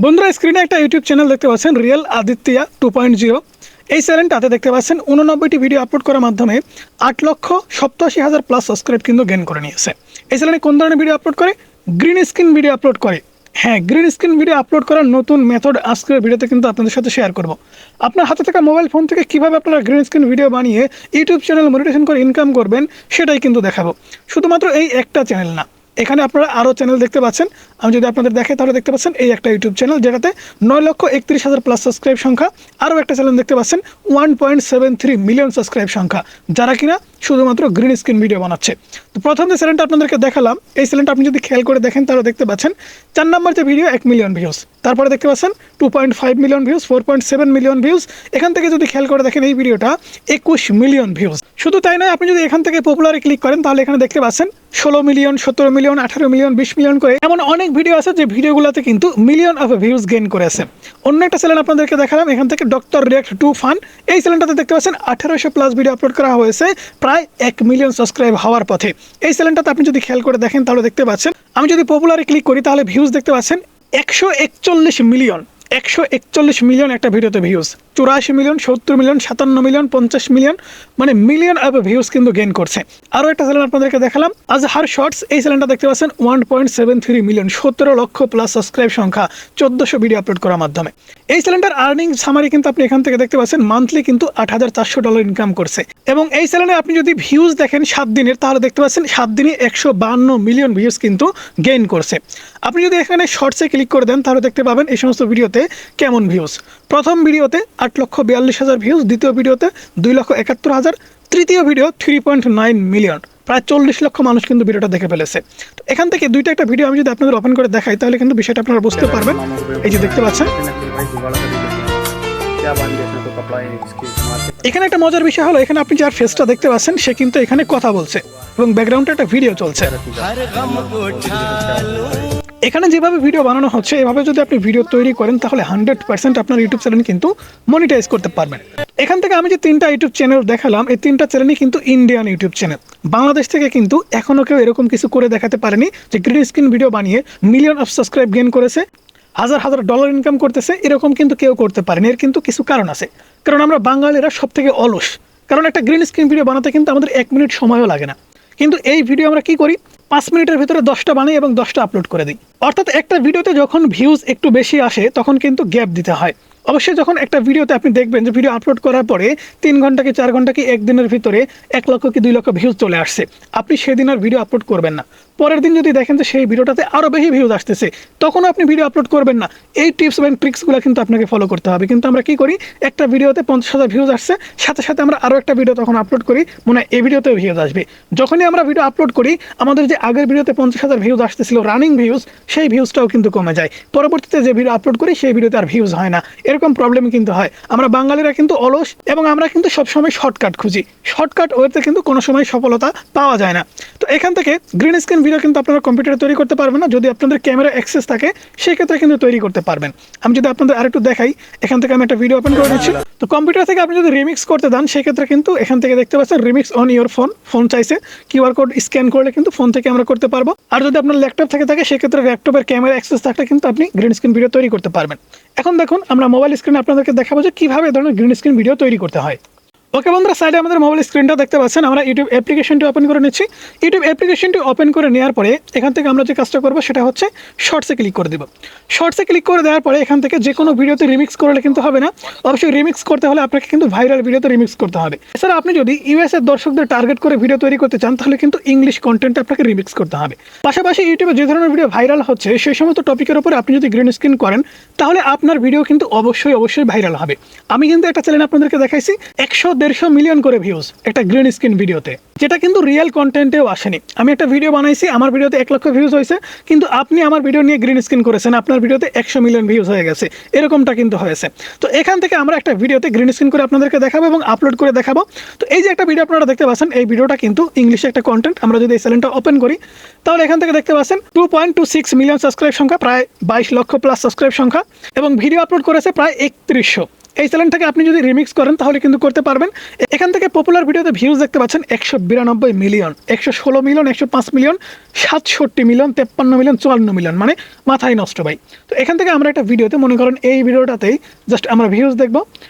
বন্ধুরা স্ক্রিনে একটা ইউটিউব চ্যানেল দেখতে পাচ্ছেন রিয়েল আদিত্যা 2.0। এই চ্যানেলটাতে দেখতে পাচ্ছেন 89টি ভিডিও আপলোড করার মাধ্যমে 8,87,000 প্লাস সাবস্ক্রাইব কিন্তু গেইন করে নিয়েছে। এই চ্যানেলে কোন ধরনের ভিডিও আপলোড করে? গ্রিন স্ক্রিন ভিডিও আপলোড করে। হ্যাঁ, গ্রিন স্ক্রিন ভিডিও আপলোড করার নতুন মেথড আজকের ভিডিওতে কিন্তু আপনাদের সাথে শেয়ার করব। আপনার হাতে থাকা মোবাইল ফোন থেকে কীভাবে আপনারা গ্রিন স্ক্রিন ভিডিও বানিয়ে ইউটিউব চ্যানেল মনিটাইজেশন করে ইনকাম করবেন সেটাই কিন্তু দেখাবো। শুধুমাত্র এই একটা চ্যানেল না, এখানে আপনারা আরও চ্যানেল দেখতে পাচ্ছেন। আমি যদি আপনাদের দেখাই তাহলে দেখতে পাচ্ছেন এই একটা ইউটিউব চ্যানেল যেটাতে 9,31,000 প্লাস সাবস্ক্রাইব সংখ্যা। আরও একটা চ্যানেল দেখতে পাচ্ছেন 1.73 মিলিয়ন সাবস্ক্রাইব সংখ্যা, যারা কিনা শুধুমাত্র গ্রিন স্ক্রিন ভিডিও বানাচ্ছে। তো প্রথম যে চ্যানেলটা আপনাদেরকে দেখালাম, এই চ্যানেলটা আপনি যদি খেয়াল করে দেখেন তাহলে দেখতে পাচ্ছেন 4 নম্বর যে ভিডিও 1 মিলিয়ন ভিউজ, তারপরে দেখতে পাচ্ছেন 2.5 মিলিয়ন ভিউজ, 4.7 মিলিয়ন ভিউজ। এখান থেকে যদি খেয়াল করে দেখেন এই ভিডিওটা 21 মিলিয়ন ভিউজ। শুধু তাই নয়, আপনি যদি এখান থেকে পপুলারে ক্লিক করেন তাহলে এখানে দেখতে পাচ্ছেন 16 মিলিয়ন, 17 মিলিয়ন, 18 মিলিয়ন, 20 মিলিয়ন করে এমন অনেক ভিডিও আছে যে ভিডিওগুলোতে কিন্তু মিলিয়ন অফ ভিউজ গেইন করেছে। অন্য একটা চ্যানেল আপনাদেরকে দেখালাম, এখান থেকে ডক্টর রিয়াক্ট টু ফান। এই চ্যানেলটাতে দেখতে পাচ্ছেন 1800 প্লাস ভিডিও আপলোড করা হয়েছে, প্রায় 1 মিলিয়ন সাবস্ক্রাইব হওয়ার পথে। এই চ্যানেলটাতে আপনি যদি খেয়াল করে দেখেন তাহলে দেখতে পাচ্ছেন, আমি যদি পপুলারে ক্লিক করি তাহলে ভিউজ দেখতে পাচ্ছেন 141 মিলিয়ন। 141 মিলিয়ন একটা ভিডিওতে views, 84 million, 70 million, 57 million, 50 million, মানে মিলিয়ন অফ ভিউজ কিন্তু গেইন করছে। আরও একটা চ্যানেল আপনাদেরকে দেখালাম আজহার শর্টস। এই চ্যানেলটা দেখতে পাচ্ছেন 1.73 মিলিয়ন, 17 লক্ষ প্লাস সাবস্ক্রাইব সংখ্যা, 1400 ভিডিও আপলোড করার মাধ্যমে। এই চ্যানেলটার আর্নিং সামারি কিন্তু আপনি এখান থেকে দেখতে পাচ্ছেন মান্থলি কিন্তু $8,400 ইনকাম করছে। এবং এই চ্যানেলে আপনি যদি ভিউজ দেখেন 7 দিনের তাহলে দেখতে পাচ্ছেন 7 দিনে 152 মিলিয়ন ভিউজ কিন্তু গেইন করছে। আপনি যদি এখানে শর্টসে ক্লিক করে দেন তাহলে দেখতে পাবেন এই সমস্ত ভিডিওতে কেমন ভিউজ। প্রথম ভিডিওতে 8,42,000 ভিউজ, দ্বিতীয় ভিডিওতে 2,71,000, তৃতীয় ভিডিও 3.9 মিলিয়ন, প্রায় 40 লক্ষ মানুষ কিন্তু ভিডিওটা দেখে ফেলেছে। তো এখান থেকে দুইটা একটা ভিডিও আমি যদি আপনাদের ওপেন করে দেখাই তাহলে কিন্তু বিষয়টা আপনারা বুঝতে পারবেন। এই যে দেখতে পাচ্ছেন, এখানে একটা মজার বিষয় হলো এখানে আপনি যার ফেসটা দেখতে পাচ্ছেন সে কিন্তু এখানে কথা বলছে এবং ব্যাকগ্রাউন্ডে একটা ভিডিও চলছে। এখানে যেভাবে ভিডিও বানানো হচ্ছে এভাবে যদি আপনি ভিডিও তৈরি করেন তাহলে 100% আপনার ইউটিউব চ্যানেল কিন্তু মনিটাইজ করতে পারবেন। এখান থেকে আমি যে 3টা ইউটিউব চ্যানেল দেখালাম এই 3টা চ্যানেলই কিন্তু ইন্ডিয়ান ইউটিউব চ্যানেল। বাংলাদেশ থেকে কিন্তু এখনও কেউ এরকম কিছু করে দেখাতে পারেনি যে গ্রিন স্ক্রিন ভিডিও বানিয়ে মিলিয়ন অফ সাবস্ক্রাইব গেইন করেছে, $1,000 ইনকাম করতেছে, এরকম কিন্তু কেউ করতে পারেনি। এর কিন্তু কিছু কারণ আছে, কারণ আমরা বাঙালিরা সব থেকে অলস। কারণ একটা গ্রিন স্ক্রিন ভিডিও বানাতে কিন্তু আমাদের 1 মিনিট সময়ও লাগে না, কিন্তু এই ভিডিও আমরা কি করি 5 মিনিটের ভিতরে 10টা বানাই এবং 10টা আপলোড করে দিই। অর্থাৎ একটা ভিডিওতে যখন ভিউজ একটু বেশি আসে তখন কিন্তু গ্যাপ দিতে হয়। অবশ্যই যখন একটা ভিডিওতে আপনি দেখবেন যে ভিডিও আপলোড করার পরে 3 ঘন্টা কি 4 ঘন্টা কি একদিনের ভিতরে 1 লক্ষ কি 2 লক্ষ ভিউজ চলে আসছে, আপনি সেদিন আর ভিডিও আপলোড করবেন না। পরের দিন যদি দেখেন যে সেই ভিডিওটাতে আরও বেশি ভিউজ আসতেছে তখনও আপনি ভিডিও আপলোড করবেন না। এই টিপস এবং ট্রিক্সগুলো কিন্তু আপনাকে ফলো করতে হবে। কিন্তু আমরা কি করি, একটা ভিডিওতে 50,000 ভিউজ আসছে, সাথে সাথে আমরা আরও একটা ভিডিও তখন আপলোড করি, মনে হয় এই ভিডিওতেও ভিউজ আসবে। যখনই আমরা ভিডিও আপলোড করি আমাদের যে আগের ভিডিওতে 50,000 ভিউজ আসতেছিল রানিং ভিউজ, সেই ভিউজটাও কিন্তু কমে যায়। পরবর্তীতে যে ভিডিও আপলোড করি সেই ভিডিওতে আর ভিউজ হয় না। এরকম প্রবলেম কিন্তু হয়। আমরা বাঙালিরা কিন্তু অলস এবং আমরা কিন্তু সবসময় শর্টকাট খুঁজি। শর্টকাট ওয়েতে কিন্তু কোনো সময় সফলতা পাওয়া যায় না। তো এখান থেকে গ্রিন স্ক্রিন ভিডিও কিন্তু আপনারা কম্পিউটারে তৈরি করতে পারবেন না, যদি আপনাদের ক্যামেরা অ্যাক্সেস থাকে সেক্ষেত্রে কিন্তু তৈরি করতে পারবেন। আমি যদি আপনাদের আরেকটু দেখাই, এখান থেকে আমি একটা ভিডিও ওপেন করে দিচ্ছি। তো কম্পিউটার থেকে আপনি যদি রিমিক্স করতে দেন সেক্ষেত্রে কিন্তু এখান থেকে দেখতে পাচ্ছেন রিমিক্স অন ইউর ফোন চাইছে, কিউআর কোড স্ক্যান করলে কিন্তু ফোন থেকে আমরা করতে পারবো। আর যদি আপনার ল্যাপটপ থেকে থাকে সেক্ষেত্রে ল্যাপটপের ক্যামেরা অ্যাক্সেস থাকলে কিন্তু আপনি গ্রিন স্ক্রিন ভিডিও তৈরি করতে পারবেন। এখন দেখুন আমরা মোবাইল স্ক্রিনে আপনাদেরকে দেখাবো যে কীভাবে এই ধরনের গ্রিন স্ক্রিন ভিডিও তৈরি করতে হয়। ওকে বন্ধুরা, সাইডে আমাদের মোবাইল স্ক্রিনটা দেখতে পাচ্ছেন। আমরা ইউটিউব অ্যাপ্লিকেশনটি ওপেন করে নিচ্ছি। ইউটিউব অ্যাপ্লিকেশনটি ওপেন করে নেওয়ার পরে এখান থেকে আমরা যে কাজটা করবো সেটা হচ্ছে শর্টসে ক্লিক করে দেবো। শর্টসে ক্লিক করে দেওয়ার পরে এখান থেকে যে কোনো ভিডিওতে রিমিক্স করলে কিন্তু হবে না, অবশ্যই রিমিক্স করতে হলে আপনাকে কিন্তু ভাইরাল ভিডিওতে রিমিক্স করতে হবে। এছাড়া আপনি যদি ইউএসের দর্শকদের টার্গেট করে ভিডিও তৈরি করতে চান তাহলে কিন্তু ইংলিশ কন্টেন্ট আপনাকে রিমিক্স করতে হবে। পাশাপাশি ইউটিউবে যে ধরনের ভিডিও ভাইরাল হচ্ছে সেই সমস্ত টপিকের উপরে আপনি যদি গ্রিন স্ক্রিন করেন তাহলে আপনার ভিডিও কিন্তু অবশ্যই ভাইরাল হবে। আমি কিন্তু একটা চ্যানেল আপনাদেরকে দেখাইছি 100-150 মিলিয়ন করে ভিউজ একটা গ্রিন স্ক্রিন ভিডিওতে, যেটা কিন্তু রিয়েল কন্টেন্টেও আসেনি। আমি একটা ভিডিও বানাইছি, আমার ভিডিওতে 1 লক্ষ ভিউজ হয়েছে, কিন্তু আপনি আমার ভিডিও নিয়ে গ্রিন স্ক্রিন করেছেন, আপনার ভিডিওতে 100 মিলিয়ন ভিউজ হয়ে গেছে, এরকমটা কিন্তু হয়েছে। তো এখান থেকে আমরা একটা ভিডিওতে গ্রিন স্ক্রিন করে আপনাদেরকে দেখাবো এবং আপলোড করে দেখাবো। তো এই যে একটা ভিডিও আপনারা দেখতে পাচ্ছেন, এই ভিডিওটা কিন্তু ইংলিশে একটা কন্টেন্ট। আমরা যদি এই চ্যানেলটা ওপেন করি তাহলে এখান থেকে দেখতে পাচ্ছেন 2.26 মিলিয়ন সাবস্ক্রাইব সংখ্যা, প্রায় 22 লক্ষ প্লাস সাবস্ক্রাইব সংখ্যা, এবং ভিডিও আপলোড করেছে প্রায় 3100। এই চ্যানেলটাকে আপনি যদি রিমিক্স করেন তাহলে কিন্তু করতে পারবেন। এখান থেকে পপুলার ভিডিওতে ভিউজ দেখতে পাচ্ছেন 192 million, 116 million, 105 million, 67 million, 53 million, 54 million, মানে মাথায় নষ্ট ভাই। তো এখান থেকে আমরা একটা ভিডিওতে মনে করেন এই ভিডিওটাতেই জাস্ট আমরা ভিউজ দেখবো।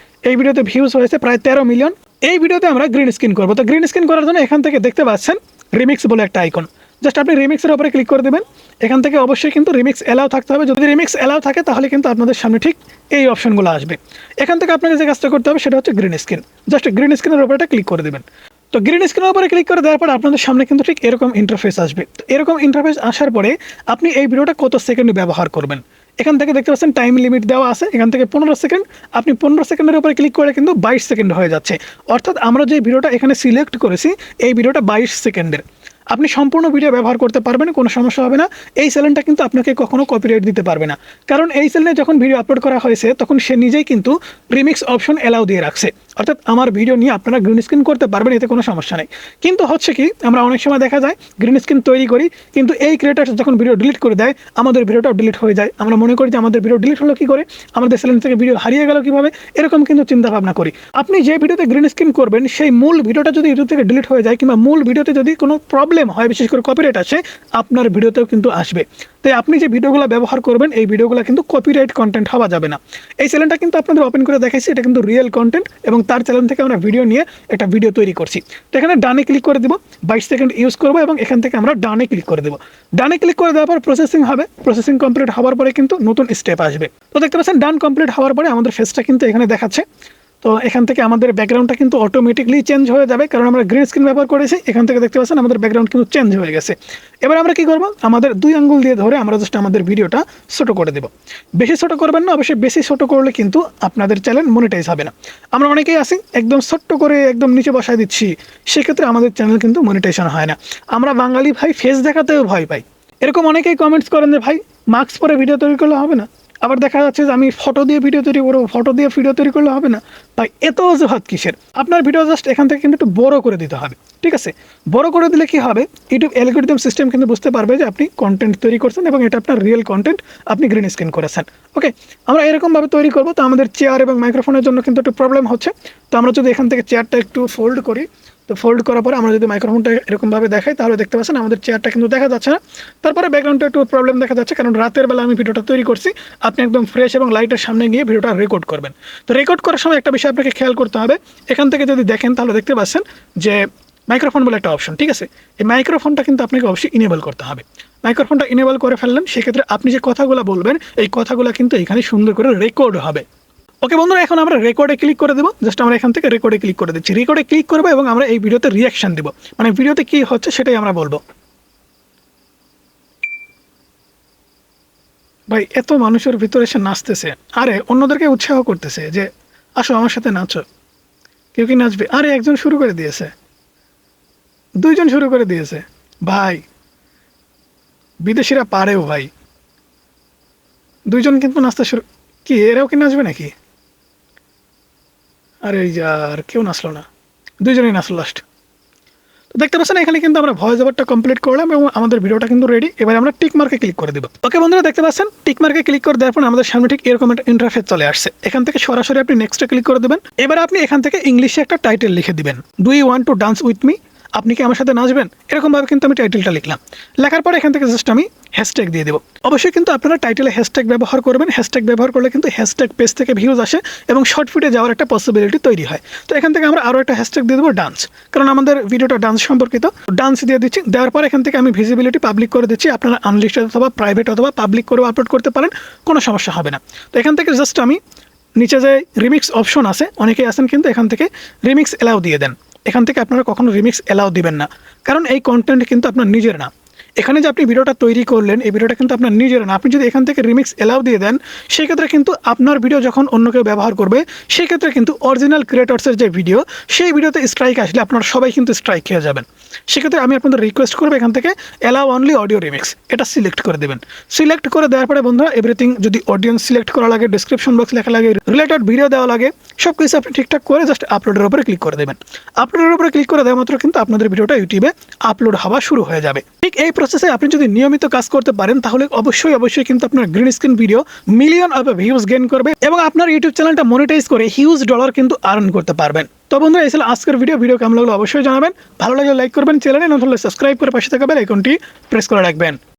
এই ভিডিওতে ভিউজ হয়েছে প্রায় 13 মিলিয়ন। এই ভিডিওতে আমরা গ্রিন স্ক্রিন করবো। তো গ্রিন স্ক্রিন করার জন্য এখান থেকে দেখতে পাচ্ছেন রিমিক্স বলে একটা আইকন, জাস্ট আপনি রিমিক্সের উপরে ক্লিক করে দেবেন। এখান থেকে অবশ্যই কিন্তু রিমিক্স অ্যালাউ থাকতে হবে। যদি রিমিক্স অ্যালাউ থাকে তাহলে কিন্তু আপনাদের সামনে ঠিক এই অপশনগুলো আসবে। এখান থেকে আপনাকে যে কাজটা করতে হবে সেটা হচ্ছে গ্রিন স্ক্রিন, জাস্ট গ্রিন স্ক্রিনের উপরে ক্লিক করে দেবেন। তো গ্রিন স্ক্রিনের উপরে ক্লিক করে দেওয়ার পর আপনাদের সামনে কিন্তু ঠিক এরকম ইন্টারফেস আসবে। তো এরকম ইন্টারফেস আসার পরে আপনি এই ভিডিওটা কত সেকেন্ড ব্যবহার করবেন এখান থেকে দেখতে পাচ্ছেন টাইম লিমিট দেওয়া আছে। এখান থেকে 15 সেকেন্ড, আপনি 15 সেকেন্ডের উপরে ক্লিক করে কিন্তু 22 সেকেন্ড হয়ে যাচ্ছে। অর্থাৎ আমরা যে ভিডিওটা এখানে সিলেক্ট করেছি এই ভিডিওটা 22 সেকেন্ডের। আপনি সম্পূর্ণ ভিডিও ব্যবহার করতে পারবেন, কোনো সমস্যা হবে না। এই চ্যানেলটা কিন্তু আপনাকে কখনো কপিরাইট দিতে পারবে না, কারণ এই চ্যানেলে যখন ভিডিও আপলোড করা হয়েছে তখন সে নিজেই কিন্তু রিমিক্স অপশন অ্যালাউ দিয়ে রাখছে। অর্থাৎ আমার ভিডিও নিয়ে আপনারা গ্রিন স্ক্রিন করতে পারবেন, এতে কোনো সমস্যা নেই। কিন্তু হচ্ছে কি, আমরা অনেক সময় দেখা যায় গ্রিন স্ক্রিন তৈরি করি, কিন্তু এই ক্রিয়েটার যখন ভিডিও ডিলিট করে দেয় আমাদের ভিডিওটাও ডিলিট হয়ে যায়। আমরা মনে করি যে আমাদের ভিডিও ডিলিট হলো কী করে, আমাদের চ্যানেল থেকে ভিডিও হারিয়ে গেল কীভাবে, এরকম কিন্তু চিন্তা ভাবনা করি। আপনি যে ভিডিওতে গ্রিন স্ক্রিন করবেন সেই মূল ভিডিওটা যদি ইউটিউব থেকে ডিলিট হয়ে যায় কিংবা মূল ভিডিওতে যদি কোনো প্রবলেম হয়, বিশেষ করে কপিরাইট আসে, আপনার ভিডিওতেও কিন্তু আসবে। তাই আপনি যে ভিডিওগুলো ব্যবহার করবেন এই ভিডিওগুলো কিন্তু কপিরাইট কন্টেন্ট হওয়া যাবে না। এই চ্যানেলটা কিন্তু আপনাদের ওপেন করে দেখাইছি, এটা কিন্তু রিয়েল কন্টেন্ট এবং তার চ্যানেল থেকে আমরা ভিডিও নিয়ে একটা ভিডিও তৈরি করছি। তো এখানে ডানে ক্লিক করে দেবো, 22 সেকেন্ড ইউজ করবো এবং এখান থেকে আমরা ডানে ক্লিক করে দেবো। ডানে ক্লিক করে দেওয়ার পর প্রসেসিং হবে। প্রসেসিং কমপ্লিট হওয়ার পরে কিন্তু নতুন স্টেপ আসবে। তো দেখতে পাচ্ছেন ডান কমপ্লিট হওয়ার পরে আমাদের ফেসটা কিন্তু এখানে দেখাচ্ছে। তো এখান থেকে আমাদের ব্যাকগ্রাউন্ডটা কিন্তু অটোমেটিকলি চেঞ্জ হয়ে যাবে, কারণ আমরা গ্রিন স্ক্রিন ব্যবহার করেছি। এখান থেকে দেখতে পাচ্ছেন আমাদের ব্যাকগ্রাউন্ড কিন্তু চেঞ্জ হয়ে গেছে। এবার আমরা কি করব, আমাদের 2 আঙ্গুল দিয়ে ধরে আমরা জাস্ট আমাদের ভিডিওটা ছোট করে দেব। বেশি ছোট করবেন না, অবশ্যই বেশি ছোট করলে কিন্তু আপনাদের চ্যানেল মনিটাইজ হবে না। আমরা অনেকেই আছি একদম ছোট্ট করে একদম নিচে বসায় দিচ্ছি, সেক্ষেত্রে আমাদের চ্যানেল কিন্তু মনিটাইজেশন হয় না। আমরা বাঙালি ভাই ফেস দেখাতেও ভয় পাই। এরকম অনেকেই কমেন্টস করেন যে ভাই মাস্ক পরে ভিডিও তৈরি করলে হবে না। আবার দেখা যাচ্ছে যে আমি ফটো দিয়ে ভিডিও তৈরি করবো, ফটো দিয়ে ভিডিও তৈরি করলে হবে না। ভাই এত অজুহাত কিসের? আপনার ভিডিও জাস্ট এখান থেকে কিন্তু একটু বড় করে দিতে হবে, ঠিক আছে? বড় করে দিলে কি হবে, ইউটিউব অ্যালগরিদম সিস্টেম কিন্তু বুঝতে পারবে যে আপনি কন্টেন্ট তৈরি করছেন এবং এটা আপনার রিয়েল কন্টেন্ট, আপনি গ্রিন স্ক্রিন করেছেন। ওকে, আমরা এরকমভাবে তৈরি করবো। তো আমাদের চেয়ার এবং মাইক্রোফোনের জন্য কিন্তু একটু প্রবলেম হচ্ছে। তো আমরা যদি এখান থেকে চেয়ারটা একটু ফোল্ড করি, তো ফোল্ড করার পরে আমরা যদি মাইক্রোফোনটা এরকমভাবে দেখাই তাহলে দেখতে পাচ্ছেন আমাদের চেয়ারটা কিন্তু দেখা যাচ্ছে না। তারপরে ব্যাকগ্রাউন্ডটা একটু প্রবলেম দেখা যাচ্ছে, কারণ রাতের বেলা আমি ভিডিওটা তৈরি করছি। আপনি একদম ফ্রেশ এবং লাইটের সামনে গিয়ে ভিডিওটা রেকর্ড করবেন। তো রেকর্ড করার সময় একটা বিষয় আপনাকে খেয়াল করতে হবে। এখান থেকে যদি দেখেন তাহলে দেখতে পাচ্ছেন যে মাইক্রোফোন বলে একটা অপশন, ঠিক আছে? এই মাইক্রোফোনটা কিন্তু আপনাকে অবশ্যই ইনেবল করতে হবে। মাইক্রোফোনটা ইনেবল করে ফেললেন, সেক্ষেত্রে আপনি যে কথাগুলো বলবেন এই কথাগুলো কিন্তু এখানে সুন্দর করে রেকর্ড হবে। ওকে বন্ধুরা, এখন আমরা রেকর্ডে ক্লিক করে দেবো। জাস্ট আমরা এখান থেকে রেকর্ডে ক্লিক করে দিচ্ছি। রেকর্ডে ক্লিক করবো এবং আমরা এই ভিডিওতে রিয়াকশন দেবো, মানে ভিডিওতে কি হচ্ছে সেটাই আমরা বলবো। ভাই এত মানুষের ভিতরে এসে নাচতেছে, আরে অন্যদেরকে উৎসাহ করতেছে যে আসো আমার সাথে নাচো। কেউ কি নাচবে? আরে একজন শুরু করে দিয়েছে, 2 জন শুরু করে দিয়েছে। ভাই বিদেশিরা পারেও ভাই, 2 জন কিন্তু নাচতে শুরু। কি এরাও কি নাচবে নাকি? আরে যার কেউ নাচলো না, 2 জনই নাচলো লাস্ট। তো দেখতে পাচ্ছেন এখানে কিন্তু আমরা ভয়েস ওভারটা কমপ্লিট করলাম এবং আমাদের ভিডিওটা কিন্তু রেডি। এবার আমরা টিক মার্কে ক্লিক করে দেবো। ওকে বন্ধুরা, দেখতে পাচ্ছেন টিক মার্কে ক্লিক করে দেওয়ার পর আমাদের সামনে ঠিক এরকম একটা ইন্টারফেস চলে আসছে। এখান থেকে সরাসরি আপনি নেক্সটে ক্লিক করে দেবেন। এবার আপনি এখান থেকে ইংলিশে একটা টাইটেল লিখে দিবেন, do you want to dance with me, আপনি কি আমার সাথে নাচবেন, এরকমভাবে কিন্তু আমি টাইটেলটা লিখলাম। লেখার পরে এখান থেকে জাস্ট আমি হ্যাশট্যাগ দিয়ে দেবো। অবশ্যই কিন্তু আপনারা টাইটেলে হ্যাশট্যাগ ব্যবহার করবেন। হ্যাশট্যাগ ব্যবহার করলে কিন্তু হ্যাশট্যাগ পেজ থেকে ভিউজ আসে এবং শর্ট ফিটে যাওয়ার একটা পসিবিলিটি তৈরি হয়। তো এখান থেকে আমরা আরও একটা হ্যাশট্যাগ দিয়ে দেবো ডান্স, কারণ আমাদের ভিডিওটা ডান্স সম্পর্কিত। ডান্স দিয়ে দিচ্ছি। দেওয়ার পর এখান থেকে আমি ভিজিবিলিটি পাবলিক করে দিচ্ছি। আপনারা আনলিস্টেড অথবা প্রাইভেট অথবা পাবলিক করেও আপলোড করতে পারেন, কোনো সমস্যা হবে না। তো এখান থেকে জাস্ট আমি নিচে যে রিমিক্স অপশন আছে, অনেকেই আছেন কিন্তু এখান থেকে রিমিক্স অ্যালাউ দিয়ে দেন। এখান থেকে আপনারা কখনো রিমিক্স অ্যালাউ দিবেন না, কারণ এই কন্টেন্ট কিন্তু আপনার নিজের না। এখানে যে আপনি ভিডিওটা তৈরি করলেন এই ভিডিওটা কিন্তু আপনার নিজের না। আপনি যদি এখান থেকে রিমিক্স অ্যালাউ দিয়ে দেন সেক্ষেত্রে কিন্তু আপনার ভিডিও যখন অন্য কেউ ব্যবহার করবে সেক্ষেত্রে কিন্তু অরিজিনাল ক্রিয়েটর্সের যে ভিডিও সেই ভিডিওতে স্ট্রাইক আসলে আপনারা সবাই কিন্তু স্ট্রাইক খেয়ে যাবেন। সেক্ষেত্রে আমি আপনাদের রিকোয়েস্ট করবো এখান থেকে অ্যালাউ অনলি অডিও রিমিক্স এটা সিলেক্ট করে দেবেন। সিলেক্ট করে দেওয়ার পরে বন্ধুরা এভরিথিং যদি অডিয়েন্স সিলেক্ট করা লাগে, ডিসক্রিপশন বক্স লেখা লাগে, রিলেটেড ভিডিও দেওয়া লাগে, সব কিছু আপনি ঠিকঠাক করে জাস্ট আপলোডের উপরে ক্লিক করে দেবেন। আপলোডের উপরে ক্লিক করে দেওয়া মাত্র কিন্তু আপনাদের ভিডিওটা ইউটিউবে আপলোড হওয়া শুরু হয়ে যাবে। ঠিক এই প্রসেসে আপনি যদি নিয়মিত কাজ করতে পারেন তাহলে অবশ্যই কিন্তু আপনার green screen video million of views gain করবে এবং আপনার ইউটিউব চ্যানেলটা মনিটাইজ করে হিউজ ডলার কিন্তু আর্ন করতে পারবেন। তো বন্ধুরা, এই ছিল আজকের ভিডিও কেমন লাগলো অবশ্যই জানাবেন। ভালো লাগলে লাইক করবেন, চ্যানেলে নতুন হলে সাবস্ক্রাইব করে পাশে থাকা বেল আইকনটি প্রেস করে রাখবেন।